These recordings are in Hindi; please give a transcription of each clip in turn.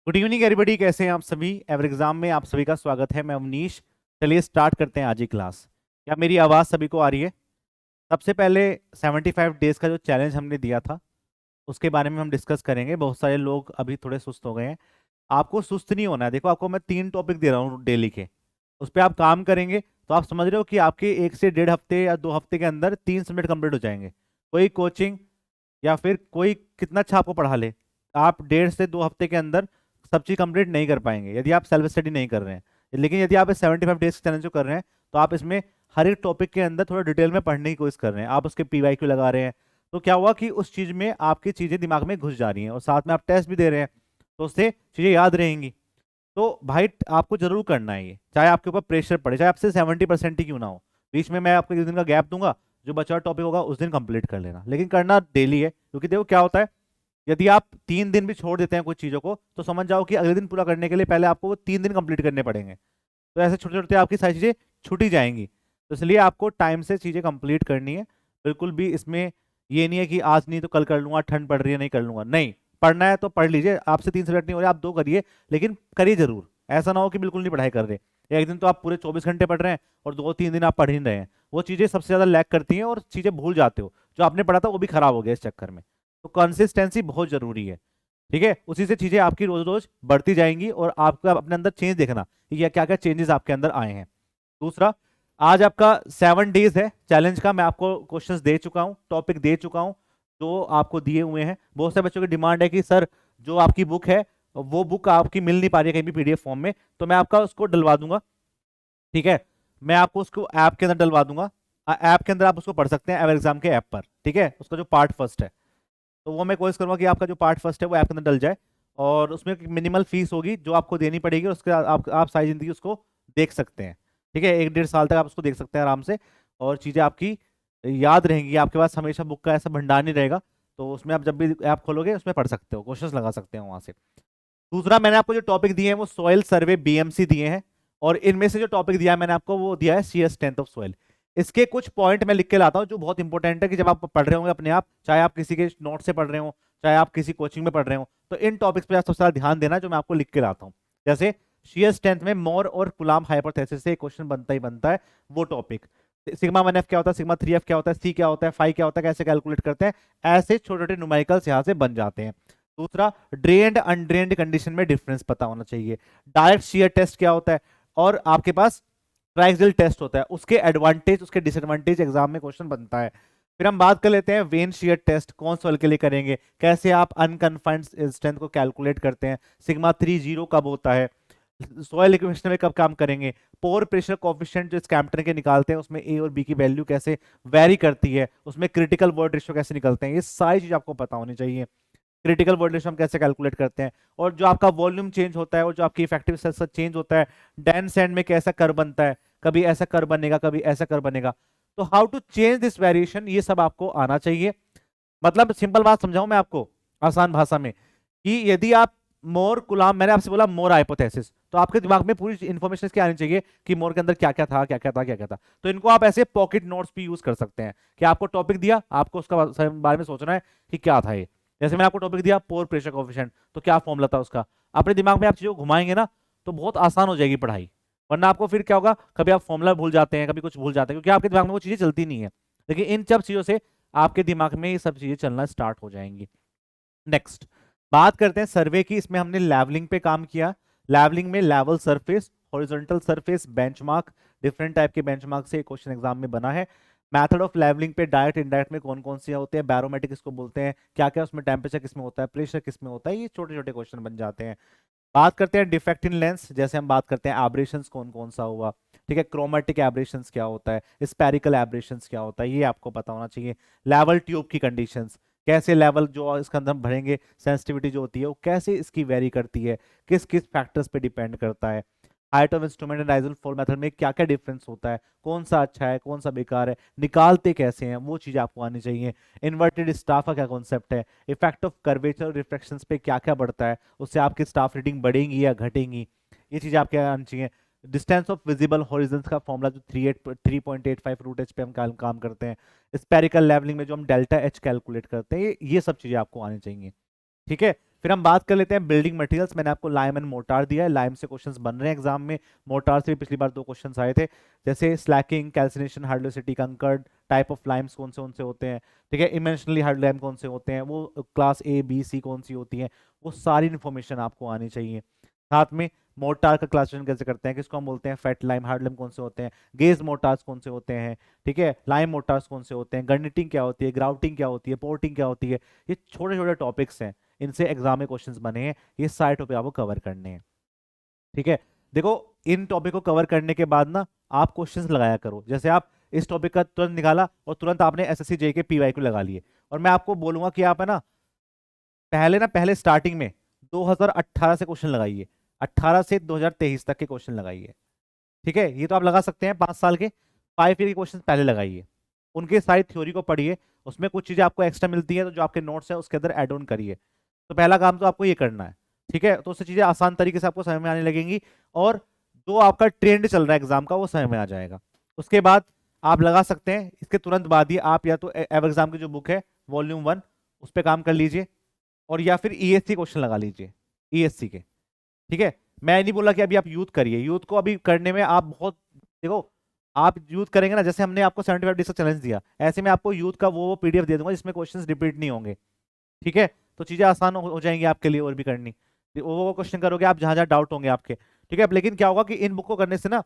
गुड इवनिंग एवरीबॉडी, कैसे हैं आप सभी। एवर एग्जाम में आप सभी का स्वागत है। मैं अवनीश। चलिए स्टार्ट करते हैं आज की क्लास। क्या मेरी आवाज़ सभी को आ रही है? सबसे पहले 75 डेज का जो चैलेंज हमने दिया था उसके बारे में हम डिस्कस करेंगे। बहुत सारे लोग अभी थोड़े सुस्त हो गए हैं। आपको सुस्त नहीं होना है। देखो, आपको मैं 3 टॉपिक दे रहा हूँ डेली के, उस पर आप काम करेंगे तो आप समझ रहे हो कि आपके 1 से 1.5 हफ्ते या 2 हफ्ते के अंदर 3 सब्जेक्ट कंप्लीट हो जाएंगे। कोई कोचिंग या फिर कोई कितना अच्छा आपको पढ़ा ले, आप 1.5 से 2 हफ्ते के अंदर सब चीज़ कंप्लीट नहीं कर पाएंगे यदि आप सेल्फ स्टडी नहीं कर रहे हैं। लेकिन यदि आप इस 75 डेज चैलेंज को कर रहे हैं तो आप इसमें हर एक टॉपिक के अंदर थोड़ा डिटेल में पढ़ने की कोशिश कर रहे हैं, आप उसके PYQ लगा रहे हैं। तो क्या हुआ कि उस चीज़ में आपकी चीज़ें दिमाग में घुस जा रही हैं और साथ में आप टेस्ट भी दे रहे हैं, तो उससे चीज़ें याद रहेंगी। तो भाई आपको जरूर करना है ये, चाहे आपके ऊपर प्रेशर पड़े, चाहे आपसे 70% ही क्यों ना हो। बीच में मैं आपको 1 दिन का गैप दूंगा, जो बचा टॉपिक होगा उस दिन कंप्लीट कर लेना, लेकिन करना डेली है। क्योंकि देखो क्या होता है, यदि आप 3 दिन भी छोड़ देते हैं कुछ चीज़ों को तो समझ जाओ कि अगले दिन पूरा करने के लिए पहले आपको वो 3 दिन कंप्लीट करने पड़ेंगे। तो ऐसे छोटे छोटे आपकी सारी चीज़ें छूटी जाएंगी। तो इसलिए आपको टाइम से चीज़ें कंप्लीट करनी है। बिल्कुल भी इसमें ये नहीं है कि आज नहीं तो कल कर लूंगा, ठंड पड़ रही है नहीं कर लूंगा, नहीं। पढ़ना है तो पढ़ लीजिए, आपसे 3 सब्जेक्ट नहीं हो रहे आप 2 करिए, लेकिन करिए जरूर। ऐसा ना हो कि बिल्कुल नहीं पढ़ाई कर रहे। एक दिन तो आप पूरे 24 घंटे पढ़ रहे हैं और 2-3 दिन आप पढ़ ही नहीं रहे हैं। वो चीज़ें सबसे ज़्यादा लैक करती हैं और चीज़ें भूल जाते हो। जो आपने पढ़ा था वो भी खराब हो गया इस चक्कर में। तो कंसिस्टेंसी बहुत जरूरी है। ठीक है, उसी से चीजें आपकी रोज रोज बढ़ती जाएंगी और आपका अपने अंदर चेंज देखना कि ये क्या क्या चेंजेस आपके अंदर आए हैं। दूसरा, आज आपका 7 डेज है चैलेंज का। मैं आपको क्वेश्चंस दे चुका हूँ, टॉपिक दे चुका हूँ जो आपको दिए हुए हैं। बहुत सारे बच्चों की डिमांड है कि सर जो आपकी बुक है वो बुक आपकी मिल नहीं पा रही है कहीं भी PDF फॉर्म में, तो मैं आपका उसको डलवा दूंगा। ठीक है, मैं आपको उसको ऐप के अंदर डलवा दूंगा। ऐप के अंदर आप उसको पढ़ सकते हैं, एवर एग्जाम के ऐप पर। ठीक है, उसका जो पार्ट फर्स्ट है तो वो मैं कोशिश करूंगा कि आपका जो पार्ट फर्स्ट है वो ऐप के अंदर डल जाए। और उसमें एक मिनिमल फीस होगी जो आपको देनी पड़ेगी, उसके बाद आप सारी जिंदगी उसको देख सकते हैं। ठीक है, 1-1.5 साल तक आप उसको देख सकते हैं आराम से, और चीज़ें आपकी याद रहेंगी। आपके पास हमेशा बुक का ऐसा भंडार नहीं रहेगा, तो उसमें आप जब भी ऐप खोलोगे उसमें पढ़ सकते हो, क्वेश्चंस लगा सकते हो वहां से। दूसरा, मैंने आपको जो टॉपिक दिए हैं वो सॉइल सर्वे BMC दिए हैं, और इनमें से जो टॉपिक दिया है मैंने आपको वो दिया है CS स्ट्रेंथ ऑफ सॉइल। इसके कुछ पॉइंट मैं लिख के लाता हूँ जो बहुत इंपॉर्टेंट है कि जब आप पढ़ रहे होंगे अपने आप, चाहे आप किसी के नोट से पढ़ रहे हो, चाहे आप किसी कोचिंग में पढ़ रहे हो, तो इन टॉपिक्स पे आप सबसे ज्यादा ध्यान देना जो मैं आपको लिख के लाता हूँ। जैसे शेयर स्ट्रेंथ में मोर और कुलाम हाइपोथेसिस से क्वेश्चन बनता ही बनता है, वो टॉपिक। सिग्मा 1F क्या होता है, सिग्मा 3F क्या होता है, सी क्या होता है, फाइव क्या होता है, कैसे कैलकुलेट करते हैं, ऐसे छोटे छोटे न्यूमेरिकल्स यहाँ से बन जाते हैं। दूसरा, ड्रेन्ड अनड्रेन्ड कंडीशन में डिफरेंस पता होना चाहिए। डायरेक्ट शेयर टेस्ट क्या होता है, और आपके पास ट्राइक्सियल टेस्ट होता है, उसके एडवांटेज उसके डिसएडवांटेज एग्जाम में क्वेश्चन बनता है। फिर हम बात कर लेते हैं वेन शेयर टेस्ट कौन सॉइल के लिए करेंगे, कैसे आप अनकन्फाइंड स्ट्रेंथ को कैलकुलेट करते हैं, सिग्मा 3 जीरो कब होता है, सॉइल इक्वेशन में कब काम करेंगे, पोर प्रेशर कोफिशिएंट जो स्कैम्पटन के निकालते हैं उसमें A और B की वैल्यू कैसे वेरी करती है, उसमें क्रिटिकल वर्ड रेशियो कैसे निकलते हैं, ये सारी चीज आपको पता होनी चाहिए। क्रिटिकल वर्ड रेशियो हम कैसे कैलकुलेट करते हैं, और जो आपका वॉल्यूम चेंज होता है और जो आपकी इफेक्टिव सेल्स चेंज होता है, डेंस एंड में कैसा कर बनता है, कभी ऐसा कर बनेगा कभी ऐसा कर बनेगा। तो how to change this variation, ये सब आपको आना चाहिए। मतलब सिंपल बात समझाऊं मैं आपको आसान भाषा में, कि यदि आप मोर कुलाम, मैंने आपसे बोला मोर हाइपोथेसिस, तो आपके दिमाग में पूरी इंफॉर्मेशन इसकी आनी चाहिए कि मोर के अंदर क्या क्या था क्या क्या था क्या क्या था। तो इनको आप ऐसे पॉकेट नोट्स भी यूज कर सकते हैं कि आपको टॉपिक दिया, आपको उसका बारे में सोचना है कि क्या था ये। जैसे मैंने आपको टॉपिक दिया पोर प्रेशर कोफिशिएंट, तो क्या फॉर्मूला था उसका, अपने दिमाग में आप चीजों को घुमाएंगे ना तो बहुत आसान हो जाएगी पढ़ाई। वरना आपको फिर क्या होगा, कभी आप फॉर्मूला भूल जाते हैं, कभी कुछ भूल जाते हैं, क्योंकि आपके दिमाग में वो चीजें चलती नहीं है। लेकिन इन सब चीजों से आपके दिमाग में ये सब चीजें चलना स्टार्ट हो जाएंगी। नेक्स्ट, बात करते हैं सर्वे की। इसमें हमने लेवलिंग पे काम किया। लेवलिंग में level surface, horizontal surface, benchmark, different type के बेंचमार्क से क्वेश्चन एग्जाम में बना है। मेथड ऑफ लेवलिंग पे डायरेक्ट इनडायरेक्ट में कौन कौन से होते हैं, बैरोमेट्रिक किसको बोलते हैं, क्या क्या उसमें टेम्परेचर किसमें होता है, प्रेशर किसमें होता है, ये छोटे छोटे क्वेश्चन बन जाते हैं। बात करते हैं डिफेक्ट इन लेंस, जैसे हम बात करते हैं एब्रेशंस कौन कौन सा हुआ। ठीक है, क्रोमेटिक एब्रेशंस क्या होता है, स्पेरिकल एब्रेशंस क्या होता है, ये आपको पता होना चाहिए। लेवल ट्यूब की कंडीशंस, कैसे लेवल जो इसके अंदर हम भरेंगे, सेंसिटिविटी जो होती है वो कैसे इसकी वेरी करती है, किस किस फैक्टर्स पे डिपेंड करता है। Height of instrument and rise and fall method में क्या क्या डिफरेंस होता है, कौन सा अच्छा है कौन सा बेकार है, निकालते कैसे हैं, वो चीज आपको आनी चाहिए। इन्वर्टेड स्टाफ का क्या कॉन्सेप्ट है, इफेक्ट ऑफ कर्वेचर रिफ्लेक्शंस पे क्या क्या बढ़ता है, उससे आपकी स्टाफ रीडिंग बढ़ेंगी या घटेंगी, ये चीजें आपके आनी चाहिए। डिस्टेंस ऑफ विजिबल हॉरिजॉन्स का फॉर्मूला जो 3.85 रूट एच पे हम काम करते हैं। स्पेरिकल लेवलिंग में जो हम डेल्टा एच कैलकुलेट करते हैं, ये सब चीजें आपको आनी चाहिए। ठीक है, फिर हम बात कर लेते हैं बिल्डिंग मटेरियल्स। मैंने आपको लाइम एंड मोर्टार दिया है, लाइम से क्वेश्चंस बन रहे हैं एग्जाम में, मोर्टार से भी पिछली बार 2 क्वेश्चंस आए थे, जैसे slaking, calcination, hydraulicity, kankar, type of limes कौन से होते हैं, ठीक है, इमेंशनली हार्ड लाइम कौन से होते हैं, वो क्लास ए बी सी कौन सी होती है, वो सारी इन्फॉर्मेशन आपको आनी चाहिए। साथ में मोर्टार का क्लासिफिकेशन कैसे करते हैं, किसको हम बोलते हैं, फेट लाइम, हार्ड लाइम कौन से होते हैं, गेज मोर्टार्स कौन से होते हैं, ठीक है, लाइम मोर्टार्स कौन से होते हैं, गर्निटिंग क्या होती है, ग्राउटिंग क्या होती है, पोर्टिंग क्या होती है, ये छोटे छोटे टॉपिक्स हैं, इनसे एग्जाम में क्वेश्चंस बने हैं, ये सारे टॉपिक आपको कवर करने हैं। ठीक है, देखो इन टॉपिक को कवर करने के बाद ना आप क्वेश्चंस लगाया करो। जैसे आप इस टॉपिक का तुरंत निकाला और तुरंत आपने एसएससी जेईई के पीवाईक्यू लगा लिए, और मैं आपको बोलूंगा कि आप है ना पहले स्टार्टिंग में 2018 से क्वेश्चन लगाइए, 18 से 2023 तक के क्वेश्चन लगाइए। ठीक है, ये तो आप लगा सकते हैं 5 साल के, 5 ईयर के क्वेश्चन पहले लगाइए, उनके सारी थ्योरी को पढ़िए, उसमें कुछ चीजें आपको एक्स्ट्रा मिलती है तो जो आपके नोट्स है उसके अंदर ऐड ऑन करिए। तो पहला काम तो आपको ये करना है। ठीक है, तो उससे चीजें आसान तरीके से आपको समझ में आने लगेंगी, और जो आपका ट्रेंड चल रहा है एग्जाम का वो समझ में आ जाएगा। उसके बाद आप लगा सकते हैं, इसके तुरंत बाद ही आप या तो एव एग्जाम की जो बुक है वॉल्यूम 1 उस पर काम कर लीजिए, और या फिर ईएससी क्वेश्चन लगा लीजिए, ईएससी के। ठीक है, मैं नहीं बोला कि अभी आप यूथ करिए, यूथ को अभी करने में आप बहुत, देखो आप यूथ करेंगे ना, जैसे हमने आपको 75 डेज का चैलेंज दिया, ऐसे में आपको यूथ का वो पीडीएफ दे दूंगा जिसमें क्वेश्चंस रिपीट नहीं होंगे। ठीक है, तो चीजें आसान हो जाएंगी आपके लिए और भी करनी, वो क्वेश्चन करोगे आप जहां जहां डाउट होंगे आपके। ठीक है, लेकिन क्या होगा कि इन बुक को करने से ना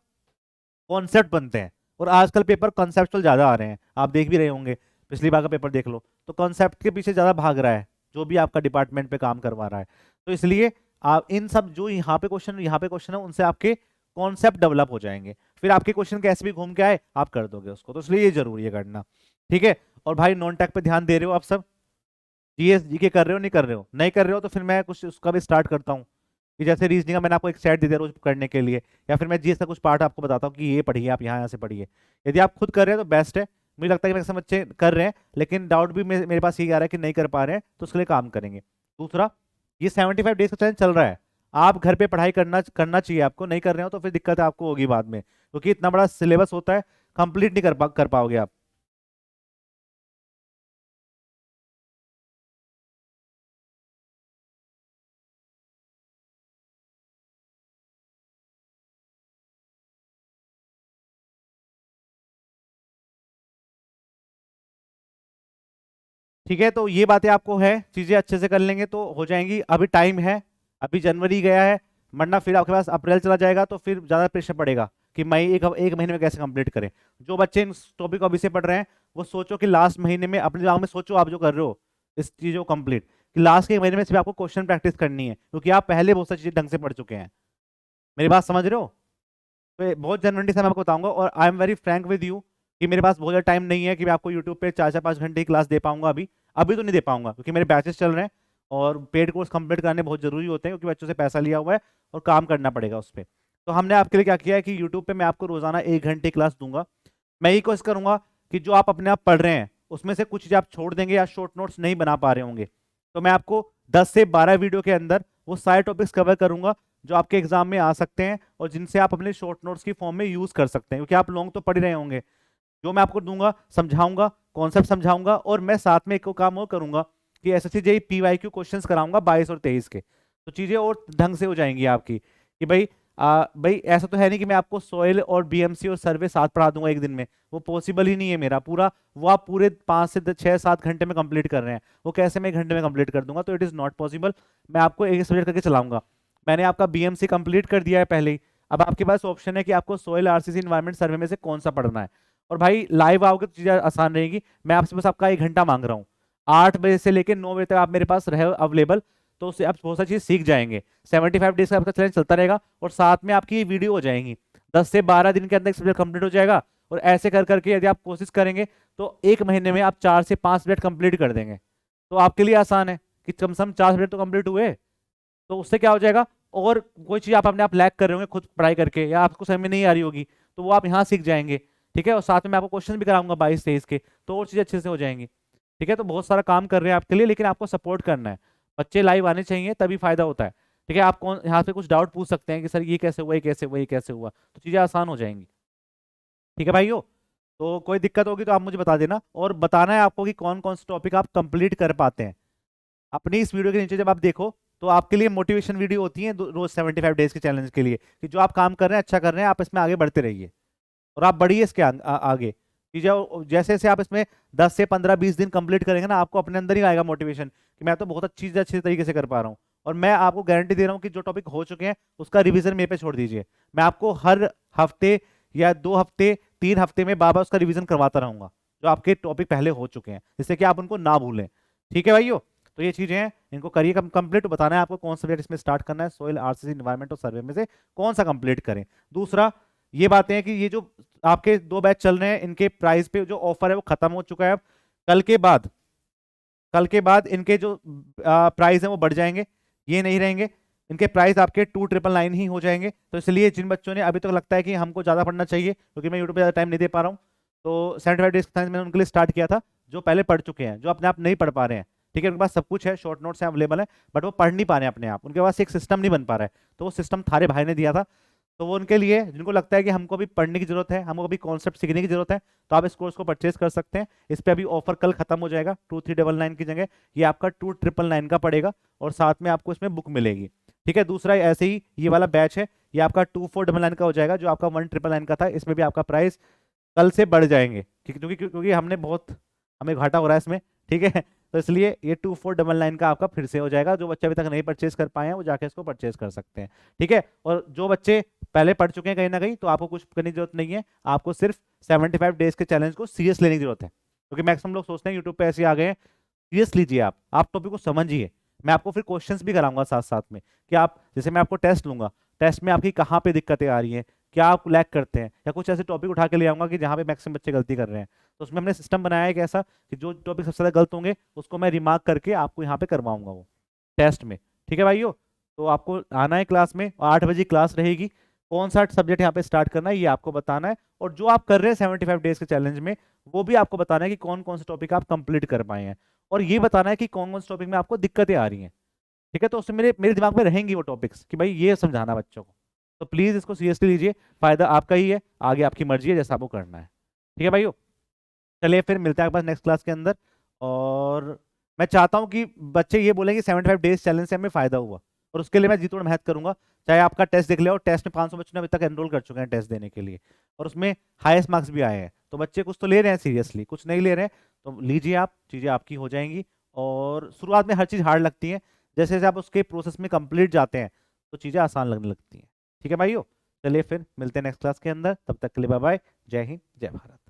कॉन्सेप्ट बनते हैं, और आजकल पेपर कॉन्सेप्चुअल ज्यादा आ रहे हैं, आप देख भी रहे होंगे, पिछली बार का पेपर देख लो, तो कॉन्सेप्ट के पीछे ज्यादा भाग रहा है जो भी आपका डिपार्टमेंट पे काम करवा रहा है। तो इसलिए आप इन सब जो यहाँ पे क्वेश्चन है उनसे आपके कॉन्सेप्ट डेवलप हो जाएंगे, फिर आपके क्वेश्चन कैसे भी घूम के आए आप कर दोगे उसको, तो इसलिए ये जरूरी है करना। ठीक है, और भाई नॉन टेक पे ध्यान दे रहे हो आप सब, जीएस जीके कर रहे हो, नहीं कर रहे हो, नहीं कर रहे हो तो फिर मैं कुछ उसका भी स्टार्ट करता हूँ, कि जैसे रीजनिंग का मैंने आपको एक सेट दे दिया रोज करने के लिए, या फिर मैं जीएस का कुछ पार्ट आपको बताता हूँ कि ये पढ़िए, आप यहाँ से पढ़िए। यदि आप खुद कर रहे हैं तो बेस्ट है, मुझे लगता है कि मैक्सिमम बच्चे कर रहे हैं, लेकिन डाउट भी मेरे पास ये आ रहा है कि नहीं कर पा रहे हैं, तो उसके लिए काम करेंगे। दूसरा, ये 75 डेज का चैलेंज चल रहा है, आप घर पे पढ़ाई करना करना चाहिए आपको, नहीं कर रहे हो तो फिर दिक्कत आपको होगी बाद में, क्योंकि इतना बड़ा सिलेबस होता है, कंप्लीट नहीं कर पाओगे आप। ठीक है, तो ये बातें आपको है, चीजें अच्छे से कर लेंगे तो हो जाएंगी, अभी टाइम है, अभी जनवरी गया है, वरना फिर आपके पास अप्रैल चला जाएगा तो फिर ज्यादा प्रेशर पड़ेगा कि मई एक महीने में कैसे कंप्लीट करें। जो बच्चे इन टॉपिक को अभी से पढ़ रहे हैं वो सोचो कि लास्ट महीने में, अपने दिमाग में सोचो आप जो कर रहे हो इस चीजों को कंप्लीट, कि लास्ट के एक महीने में सिर्फ आपको क्वेश्चन प्रैक्टिस करनी है, क्योंकि आप पहले बहुत सारी चीजें ढंग से पढ़ चुके हैं। मेरी बात समझ रहे हो? तो ये बहुत जनरली से मैं आपको बताऊंगा, और I am very Frank with you कि मेरे पास बहुत ज़्यादा टाइम नहीं है कि मैं आपको यूट्यूब पे 4-4-5 घंटे की क्लास दे पाऊंगा, अभी अभी तो नहीं दे पाऊंगा, क्योंकि मेरे बैचेस चल रहे हैं, और पेड कोर्स कंप्लीट करने बहुत जरूरी होते हैं, क्योंकि बच्चों से पैसा लिया हुआ है और काम करना पड़ेगा उस पर। तो हमने आपके लिए क्या किया है कि यूट्यूब पे मैं आपको रोजाना 1 घंटे क्लास दूंगा। मैं यही कोशिश करूंगा कि जो आप अपने आप पढ़ रहे हैं उसमें से कुछ चीज़ें आप छोड़ देंगे या शॉर्ट नोट्स नहीं बना पा रहे होंगे, तो मैं आपको 10 से 12 वीडियो के अंदर वो सारे टॉपिक्स कवर करूंगा जो आपके एग्जाम में आ सकते हैं, और जिनसे आप अपने शॉर्ट नोट्स की फॉर्म में यूज कर सकते हैं, क्योंकि आप लॉन्ग तो पढ़ ही रहे होंगे। जो मैं आपको दूंगा समझाऊंगा, कॉन्सेप्ट समझाऊंगा, और मैं साथ में एक को काम और करूंगा कि एसएससी जेईई पीवाईक्यू क्वेश्चंस कराऊंगा 22 और 23 के, तो चीजें और ढंग से हो जाएंगी आपकी, कि भाई भाई ऐसा तो है नहीं कि मैं आपको सोइल और बीएमसी और सर्वे साथ पढ़ा दूंगा एक दिन में, वो पॉसिबल ही नहीं है मेरा पूरा, वो आप पूरे 5 से 6-7 घंटे में कंप्लीट कर रहे हैं, वो कैसे मैं 1 घंटे में कंप्लीट कर दूंगा, तो इट इज नॉट पॉसिबल। मैं आपको एक सब्जेक्ट करके चलाऊंगा, मैंने आपका बीएमसी कंप्लीट कर दिया है पहले ही, अब आपके पास ऑप्शन है कि आपको सोइल आरसीसी इन्वायरमेंट सर्वे में से कौन सा पढ़ना है। और भाई लाइव आओगे तो चीजें आसान रहेगी, मैं आपसे बस आपका 1 घंटा मांग रहा हूँ, 8 बजे से लेकर 9 बजे तक आप मेरे पास रहे अवेलेबल, तो उससे आप बहुत सारी चीज सीख जाएंगे। 75 डेज का आपका चैलेंज चलता रहेगा, और साथ में आपकी वीडियो हो जाएंगी, 10 से 12 दिन के अंदर एक सब्जेक्ट कंप्लीट हो जाएगा, और ऐसे कर करके यदि आप कोशिश करेंगे तो एक महीने में आप 4 से 5 सब्जेक्ट कंप्लीट कर देंगे, तो आपके लिए आसान है कि कम से कम 4 सब्जेक्ट तो कंप्लीट हुए। तो उससे क्या हो जाएगा, और कोई चीज आप अपने आप लैक कर रहे होंगे खुद पढ़ाई करके, या आपको समझ में नहीं आ रही होगी, तो वो आप यहाँ सीख जाएंगे। ठीक है, और साथ में मैं आपको क्वेश्चन भी कराऊंगा 22-23 के, तो और चीजें अच्छे से हो जाएंगी। ठीक है, तो बहुत सारा काम कर रहे हैं आपके लिए, लेकिन आपको सपोर्ट करना है, बच्चे लाइव आने चाहिए तभी फायदा होता है। ठीक है, आप कौन यहाँ से कुछ डाउट पूछ सकते हैं कि सर ये कैसे हुआ, ये कैसे हुआ, ये कैसे हुआ, तो चीजें आसान हो जाएंगी। ठीक है भाइयों, तो कोई दिक्कत होगी तो आप मुझे बता देना, और बताना है आपको कि कौन कौन से टॉपिक आप कंप्लीट कर पाते हैं। अपनी इस वीडियो के नीचे जब आप देखो तो आपके लिए मोटिवेशन वीडियो होती है रोज 75 डेज के चैलेंज के लिए, कि जो आप काम कर रहे हैं अच्छा कर रहे हैं, आप इसमें आगे बढ़ते रहिए और आप बढ़िए इसके आगे कि जो जैसे जैसे आप इसमें 10 से 15-20 दिन कंप्लीट करेंगे ना, आपको अपने अंदर ही आएगा मोटिवेशन कि मैं तो बहुत अच्छे तरीके से कर पा रहा हूँ। और मैं आपको गारंटी दे रहा हूँ कि जो टॉपिक हो चुके हैं उसका रिवीजन मेरे पे छोड़ दीजिए, मैं आपको हर हफ्ते या 2 हफ्ते 3 हफ्ते में बार बार उसका रिवीजन करवाता रहूंगा, जो आपके टॉपिक पहले हो चुके हैं, जिससे कि आप उनको ना भूलें। ठीक है भाइयों, तो ये चीजें हैं, इनको करिए कंप्लीट। बताना है आपको कौन सा सब्जेक्ट इसमें स्टार्ट करना है, सोइल, आरसीसी, एनवायरमेंट और सर्वे में से कौन सा कंप्लीट करें। दूसरा ये बातें हैं कि ये जो आपके 2 बैच चल रहे हैं, इनके प्राइस पे जो ऑफर है वो खत्म हो चुका है। अब कल के बाद इनके जो प्राइस हैं वो बढ़ जाएंगे, ये नहीं रहेंगे। इनके प्राइस आपके 2999 ही हो जाएंगे। तो इसलिए जिन बच्चों ने अभी तक लगता है कि हमको ज़्यादा पढ़ना चाहिए क्योंकि मैं यूट्यूब पे ज़्यादा टाइम नहीं दे पा रहा हूँ, तो 75 डेज साइंस मैंने उनके लिए स्टार्ट किया था, जो पहले पढ़ चुके हैं, जो अपने आप नहीं पढ़ पा रहे हैं। ठीक है, उनके पास सब कुछ है, शॉर्ट नोट्स हैं अवेलेबल है, बट वो पढ़ नहीं पा रहे हैं अपने आप, उनके पास एक सिस्टम नहीं बन पा रहा है। तो वो सिस्टम थारे भाई ने दिया था, तो वो उनके लिए जिनको लगता है कि हमको अभी पढ़ने की जरूरत है, हमको अभी कॉन्सेप्ट सीखने की जरूरत है, तो आप इस कोर्स को परचेज कर सकते हैं। इस पे अभी ऑफर कल खत्म हो जाएगा। 2399 की जगह ये आपका 2999 का पड़ेगा और साथ में आपको इसमें बुक मिलेगी। ठीक है, दूसरा ऐसे ही ये वाला बैच है, ये आपका 2499 का हो जाएगा, जो आपका 1999 का था। इसमें भी आपका प्राइस कल से बढ़ जाएंगे क्योंकि हमने हमें घाटा हो रहा है इसमें। ठीक है, तो इसलिए ये 2499 का आपका फिर से हो जाएगा। जो बच्चे अभी तक नहीं परचेज कर पाए हैं वो जाके इसको परचेज कर सकते हैं। ठीक है, और जो बच्चे पहले पढ़ चुके हैं कहीं ना कहीं, तो आपको कुछ करने की जरूरत नहीं है, आपको सिर्फ 75 डेज के चैलेंज को सीरियस लेने की जरूरत है। क्योंकि मैक्सिमम लोग सोचते हैं यूट्यूब पे ऐसे आ गए हैं, सीरियस लीजिए, आप टॉपिक को समझिए। मैं आपको फिर क्वेश्चंस भी कराऊंगा साथ साथ में, कि आप जैसे मैं आपको टेस्ट लूंगा, टेस्ट में आपकी कहाँ पे दिक्कतें आ रही हैं, क्या आप लैक करते हैं, या कुछ ऐसे टॉपिक उठा के ले आऊंगा कि जहाँ पे मैक्सिमम बच्चे गलती कर रहे हैं। तो उसमें हमने सिस्टम बनाया है कि ऐसा कि जो टॉपिक सबसे ज़्यादा गलत होंगे उसको मैं रिमार्क करके आपको यहाँ पे करवाऊंगा वो टेस्ट में। ठीक है भाइयों, तो आपको आना है क्लास में, 8 बजे क्लास रहेगी। कौन सा सब्जेक्ट यहाँ पे स्टार्ट करना है ये आपको बताना है, और जो आप कर रहे हैं 75 डेज के चैलेंज में, वो भी आपको बताना है कि कौन कौन से टॉपिक आप कंप्लीट कर पाए हैं, और ये बताना है कि कौन कौन से टॉपिक में आपको दिक्कतें आ रही हैं। ठीक है, तो उसमें मेरे मेरे दिमाग में रहेंगी वो टॉपिक्स कि भाई ये समझाना बच्चों को। तो प्लीज इसको सीरियसली लीजिए, फायदा आपका ही है, आगे आपकी मर्जी है जैसा आपको करना है। ठीक है भाइयों, चलिए फिर मिलते हैं आपके पास नेक्स्ट क्लास के अंदर। और मैं चाहता हूं कि बच्चे ये बोलेंगे 75 डेज चैलेंज से हमें फायदा हुआ, और उसके लिए मैं जी तोड़ मेहनत करूंगा। चाहे आपका टेस्ट देख लिया, और टेस्ट में 500 बच्चों ने अभी तक एनरोल कर चुके हैं टेस्ट देने के लिए, और उसमें हाईएस्ट मार्क्स भी आए हैं। तो बच्चे कुछ तो ले रहे हैं सीरियसली, कुछ नहीं ले रहे हैं, तो लीजिए आप, चीज़ें आपकी हो जाएंगी। और शुरुआत में हर चीज़ हार्ड लगती है, जैसे जैसे आप उसके प्रोसेस में कंप्लीट जाते हैं तो चीज़ें आसान लगने लगती हैं। ठीक है भाइयों, चलिए फिर मिलते हैं नेक्स्ट क्लास के अंदर, तब तक के लिए बाय बाय, जय हिंद जय भारत।